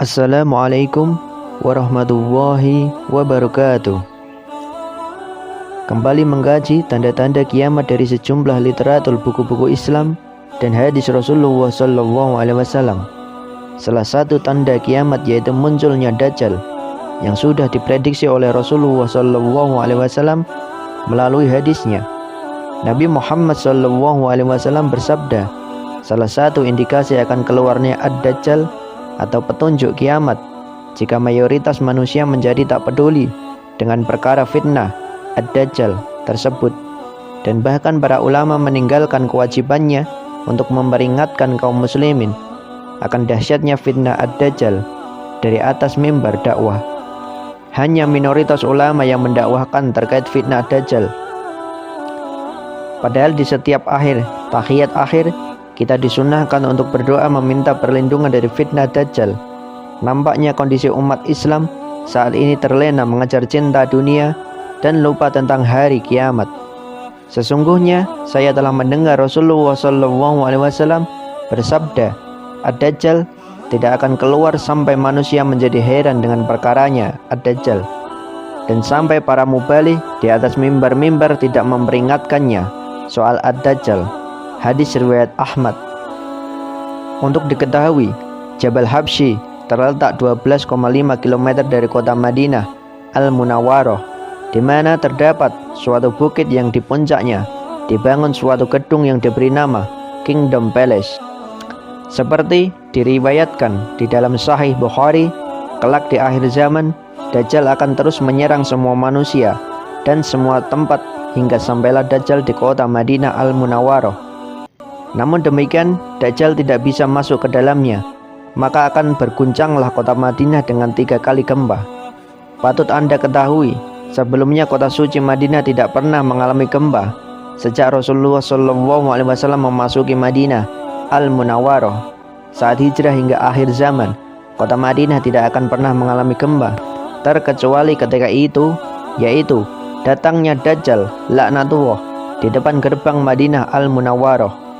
Assalamualaikum warahmatullahi wabarakatuh. Kembali mengkaji tanda-tanda kiamat dari sejumlah literatur buku-buku Islam dan hadis Rasulullah SAW. Salah satu tanda kiamat yaitu munculnya Dajjal yang sudah diprediksi oleh Rasulullah SAW melalui hadisnya. Nabi Muhammad SAW bersabda, salah satu indikasi akan keluarnya Ad-Dajjal atau petunjuk kiamat jika mayoritas manusia menjadi tak peduli dengan perkara fitnah Ad-Dajjal tersebut, dan bahkan para ulama meninggalkan kewajibannya untuk memperingatkan kaum muslimin akan dahsyatnya fitnah Ad-Dajjal dari atas mimbar dakwah. Hanya minoritas ulama yang mendakwahkan terkait fitnah Dajjal. Padahal di setiap akhir tahiyat akhir kita disunahkan untuk berdoa meminta perlindungan dari fitnah Dajjal. Nampaknya kondisi umat Islam saat ini terlena mengejar cinta dunia dan lupa tentang hari kiamat. Sesungguhnya saya telah mendengar Rasulullah SAW bersabda, Ad-Dajjal tidak akan keluar sampai manusia menjadi heran dengan perkaranya Ad-Dajjal, dan sampai para mubalik di atas mimbar-mimbar tidak memperingatkannya soal Ad-Dajjal. Hadis riwayat Ahmad. Untuk diketahui, Jabal Habsyi terletak 12,5 km dari kota Madinah Al-Munawwarah, di mana terdapat suatu bukit yang di puncaknya dibangun suatu gedung yang diberi nama Kingdom Palace. Seperti diriwayatkan di dalam Sahih Bukhari, kelak di akhir zaman Dajjal akan terus menyerang semua manusia dan semua tempat hingga sampailah Dajjal di kota Madinah Al-Munawwarah. Namun demikian, Dajjal tidak bisa masuk ke dalamnya, maka akan berguncanglah kota Madinah dengan 3 kali gempa. Patut Anda ketahui, sebelumnya kota suci Madinah tidak pernah mengalami gempa sejak Rasulullah SAW memasuki Madinah Al-Munawwarah. Saat hijrah hingga akhir zaman, kota Madinah tidak akan pernah mengalami gempa, terkecuali ketika itu, yaitu datangnya Dajjal laknatullah di depan gerbang Madinah Al-Munawwarah.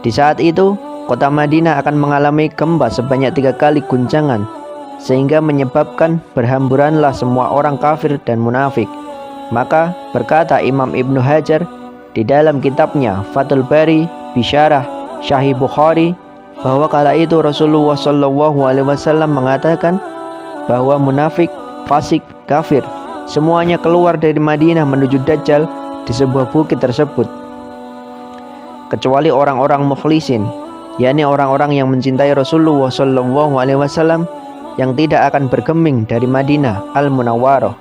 Di saat itu, kota Madinah akan mengalami gempa sebanyak 3 kali guncangan, sehingga menyebabkan berhamburanlah semua orang kafir dan munafik. Maka berkata Imam Ibnu Hajar di dalam kitabnya Fathul Bari Bisyarah Sahih Bukhari, bahwa kala itu Rasulullah SAW mengatakan bahwa munafik, fasik, kafir semuanya keluar dari Madinah menuju Dajjal di sebuah bukit tersebut, kecuali orang-orang mukhlisin, yakni orang-orang yang mencintai Rasulullah SAW yang tidak akan bergeming dari Madinah Al-Munawwarah.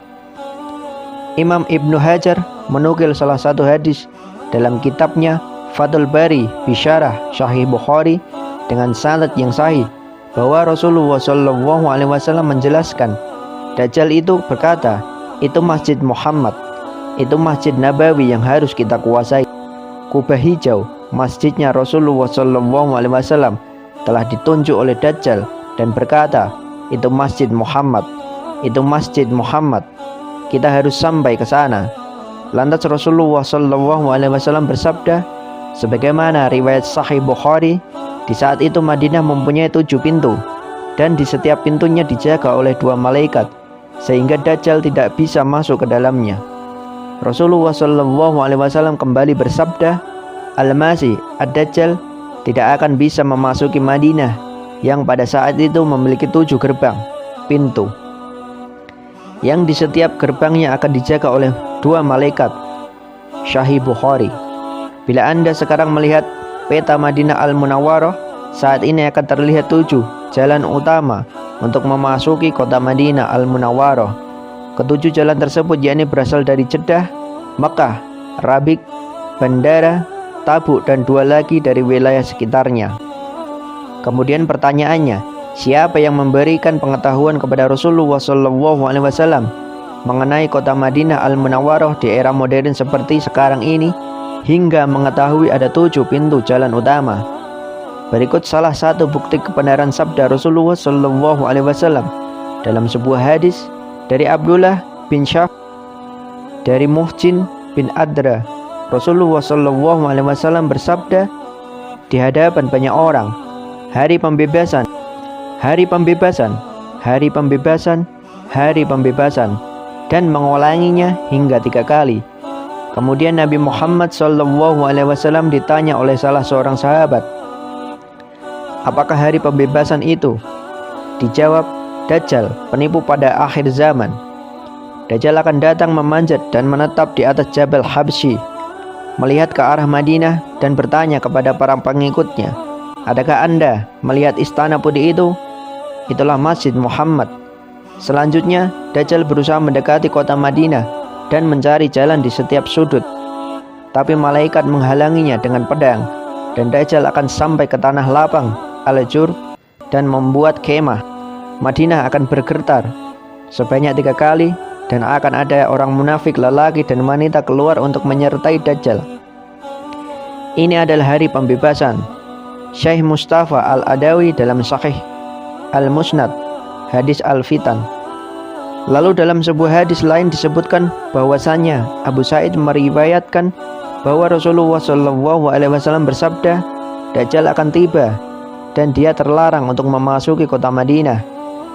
Imam Ibnu Hajar menukil salah satu hadis dalam kitabnya Fathul Bari Bisyarah Sahih Bukhari dengan sanad yang sahih, bahwa Rasulullah SAW menjelaskan, Dajjal itu berkata, itu Masjid Muhammad, itu Masjid Nabawi yang harus kita kuasai. Kubah hijau, masjidnya Rasulullah SAW, telah ditunjuk oleh Dajjal dan berkata, itu Masjid Muhammad, itu Masjid Muhammad, kita harus sampai ke sana. Lantas Rasulullah SAW bersabda, sebagaimana riwayat Sahih Bukhari, di saat itu Madinah mempunyai 7 pintu, dan di setiap pintunya dijaga oleh 2 malaikat, sehingga Dajjal tidak bisa masuk ke dalamnya. Rasulullah SAW kembali bersabda, Al-Masih Ad-Dajjal tidak akan bisa memasuki Madinah yang pada saat itu memiliki 7 gerbang pintu, yang di setiap gerbangnya akan dijaga oleh 2 malaikat. Sahih Bukhari. Bila Anda sekarang melihat peta Madinah Al-Munawwarah, saat ini akan terlihat 7 jalan utama untuk memasuki kota Madinah Al-Munawwarah. Ketujuh jalan tersebut yakni berasal dari Jeddah, Mekah, Rabik, Bandara, Tabuk, dan 2 lagi dari wilayah sekitarnya. Kemudian pertanyaannya, siapa yang memberikan pengetahuan kepada Rasulullah SAW mengenai kota Madinah Al-Munawwarah di era modern seperti sekarang ini, hingga mengetahui ada 7 pintu jalan utama? Berikut salah satu bukti kebenaran sabda Rasulullah SAW dalam sebuah hadis dari Abdullah bin Syaf dari Muhjin bin Adra. Rasulullah SAW bersabda di hadapan banyak orang, hari pembebasan hari pembebasan, hari pembebasan, hari pembebasan, dan mengulanginya hingga 3 kali. Kemudian Nabi Muhammad SAW ditanya oleh salah seorang sahabat, apakah hari pembebasan itu? Dijawab, Dajjal, penipu pada akhir zaman. Dajjal akan datang memanjat dan menetap di atas Jabal Habsyi, melihat ke arah Madinah dan bertanya kepada para pengikutnya, adakah Anda melihat istana putih itu? Itulah Masjid Muhammad. Selanjutnya, Dajjal berusaha mendekati kota Madinah dan mencari jalan di setiap sudut. Tapi malaikat menghalanginya dengan pedang, dan Dajjal akan sampai ke tanah lapang Al-Jur dan membuat kemah. Madinah akan bergetar sebanyak 3 kali, dan akan ada orang munafik lelaki dan wanita keluar untuk menyertai Dajjal. Ini adalah hari pembebasan. Syekh Mustafa Al-Adawi dalam Sahih Al-Musnad, hadis Al-Fitan. Lalu dalam sebuah hadis lain disebutkan bahwasannya Abu Sa'id meriwayatkan bahwa Rasulullah SAW bersabda, Dajjal akan tiba dan dia terlarang untuk memasuki kota Madinah.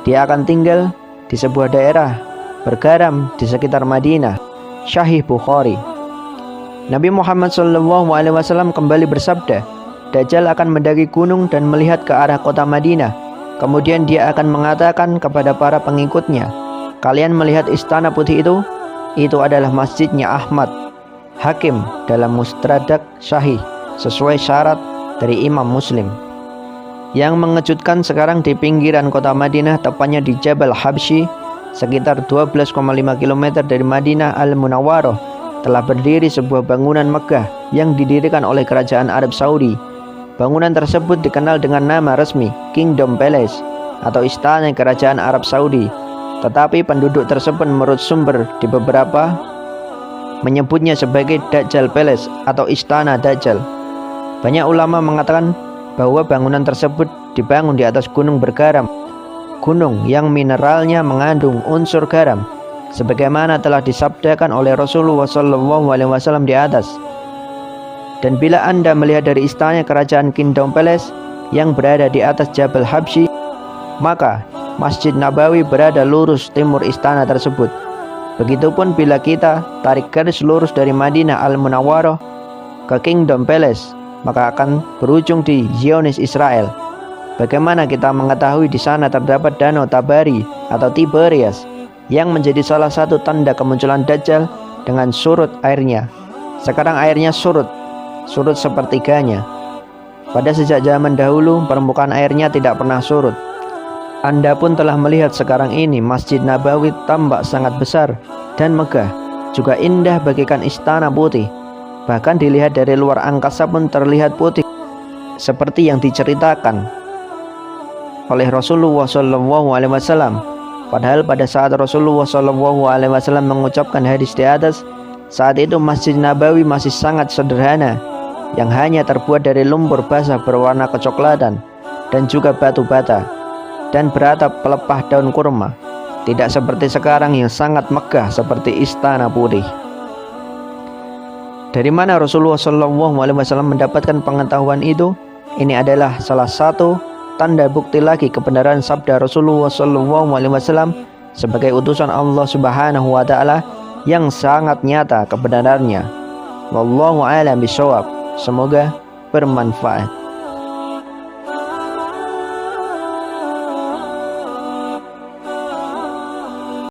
Dia akan tinggal di sebuah daerah bergaram di sekitar Madinah. Sahih Bukhari. Nabi Muhammad SAW kembali bersabda, Dajjal akan mendaki gunung dan melihat ke arah kota Madinah. Kemudian dia akan mengatakan kepada para pengikutnya, kalian melihat istana putih itu? Itu adalah masjidnya Ahmad. Hakim dalam Mustadrak Sahih sesuai syarat dari Imam Muslim. Yang mengejutkan, sekarang di pinggiran kota Madinah, tepatnya di Jabal Habsyi, sekitar 12,5 km dari Madinah Al-Munawwarah, telah berdiri sebuah bangunan megah yang didirikan oleh kerajaan Arab Saudi. Bangunan tersebut dikenal dengan nama resmi Kingdom Palace atau Istana Kerajaan Arab Saudi. Tetapi penduduk tersebut menurut sumber di beberapa menyebutnya sebagai Dajjal Palace atau Istana Dajjal. Banyak ulama mengatakan bahwa bangunan tersebut dibangun di atas gunung bergaram, gunung yang mineralnya mengandung unsur garam, sebagaimana telah disabdakan oleh Rasulullah SAW di atas. Dan bila Anda melihat dari istana kerajaan Kingdom Palace yang berada di atas Jabal Habsyi, maka Masjid Nabawi berada lurus timur istana tersebut. Begitupun bila kita tarik garis lurus dari Madinah Al-Munawwarah ke Kingdom Palace, maka akan berujung di Zionis Israel. Bagaimana kita mengetahui di sana terdapat danau Tabari atau Tiberias yang menjadi salah satu tanda kemunculan Dajjal dengan surut airnya. Sekarang airnya surut sepertiganya. Pada sejak zaman dahulu permukaan airnya tidak pernah surut. Anda pun telah melihat sekarang ini Masjid Nabawi tampak sangat besar dan megah, juga indah bagaikan istana putih. Bahkan dilihat dari luar angkasa pun terlihat putih, seperti yang diceritakan oleh Rasulullah SAW. Padahal pada saat Rasulullah SAW mengucapkan hadis di atas, saat itu Masjid Nabawi masih sangat sederhana, yang hanya terbuat dari lumpur basah berwarna kecoklatan dan juga batu bata, dan beratap pelepah daun kurma. Tidak seperti sekarang yang sangat megah seperti istana putih. Dari mana Rasulullah SAW mendapatkan pengetahuan itu? Ini adalah salah satu tanda bukti lagi kebenaran sabda Rasulullah SAW sebagai utusan Allah Subhanahu wa Ta'ala yang sangat nyata kebenarannya. Wallahu a'lam bishawab. Semoga bermanfaat.